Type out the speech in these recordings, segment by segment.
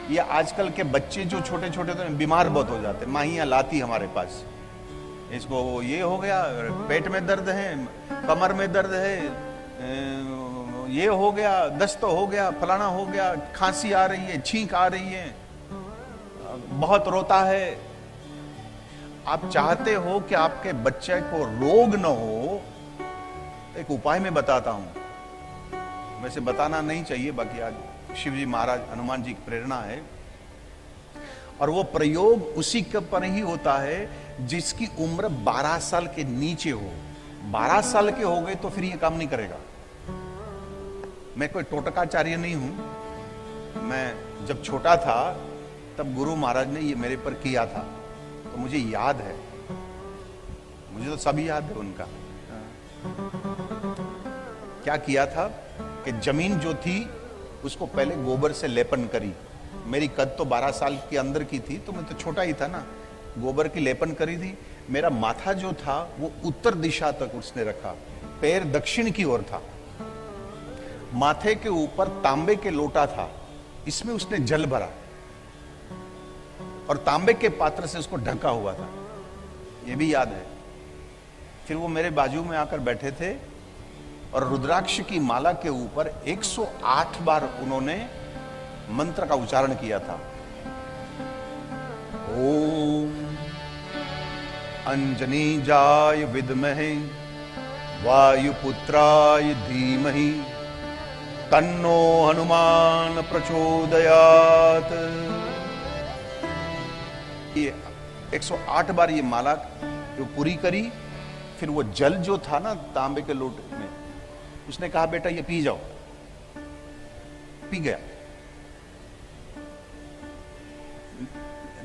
ये आजकल के बच्चे जो छोटे छोटे तो बीमार बहुत हो जाते, माहियाँ लाती हमारे पास, इसको ये हो गया, पेट में दर्द है, कमर में दर्द है, ये हो गया, दस्त हो गया, फलाना हो गया, खांसी आ रही है, छींक आ रही है, बहुत रोता है। आप चाहते हो कि आपके बच्चे को रोग न हो, एक उपाय मैं बताता हूं। वैसे बताना नहीं चाहिए, बाकी आज शिव जी महाराज हनुमान जी की प्रेरणा है, और वो प्रयोग उसी के पर ही होता है जिसकी उम्र 12 साल के नीचे हो। 12 साल के हो गए तो फिर ये काम नहीं करेगा। मैं कोई टोटकाचार्य नहीं हूं। मैं जब छोटा था तब गुरु महाराज ने ये मेरे पर किया था, तो मुझे याद है, मुझे तो सब याद है उनका। क्या किया था कि जमीन जो थी उसको पहले गोबर से लेपन करी। मेरी कद तो 12 साल के अंदर की थी, तो मैं तो छोटा ही था ना। गोबर की लेपन करी थी। मेरा माथा जो था वो उत्तर दिशा तक उसने रखा, पैर दक्षिण की ओर था। माथे के ऊपर तांबे के लोटा था, इसमें उसने जल भरा और तांबे के पात्र से उसको ढका हुआ था, ये भी याद है। फिर वो मेरे बाजू में आकर बैठे थे और रुद्राक्ष की माला के ऊपर 108 बार उन्होंने मंत्र का उच्चारण किया था। ओम अंजनीजाय विद्महे वायुपुत्राय धीमहि तन्नो हनुमान प्रचोदयात्। ये 108 बार ये माला जो पूरी करी, फिर वो जल जो था ना तांबे के लोटे में, उसने कहा बेटा ये पी जाओ। पी गया।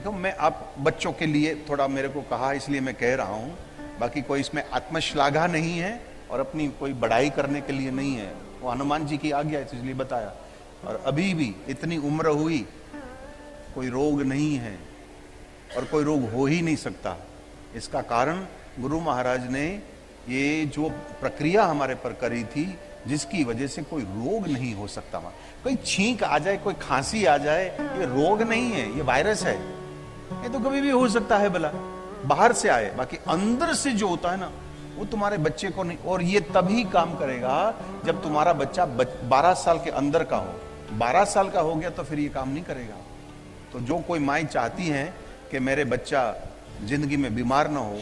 तो मैं आप बच्चों के लिए थोड़ा मेरे को कहा इसलिए मैं कह रहा हूं, बाकी कोई इसमें आत्मश्लाघा नहीं है और अपनी कोई बढ़ाई करने के लिए नहीं है। वो हनुमान जी की आज्ञा है, इसलिए बताया। और अभी भी इतनी उम्र हुई, कोई रोग नहीं है और कोई रोग हो ही नहीं सकता। इसका कारण गुरु महाराज ने ये जो प्रक्रिया हमारे पर करी थी, जिसकी वजह से कोई रोग नहीं हो सकता। कोई छींक आ जाए, कोई खांसी आ जाए, ये रोग नहीं है, ये वायरस है। ये तो कभी भी हो सकता है, भला बाहर से आए, बाकी अंदर से जो होता है ना, वो तुम्हारे बच्चे को नहीं। और ये तभी काम करेगा जब तुम्हारा बच्चा 12 साल के अंदर का हो। 12 साल का हो गया तो फिर ये काम नहीं करेगा। तो जो कोई माई चाहती है कि मेरे बच्चा जिंदगी में बीमार ना हो,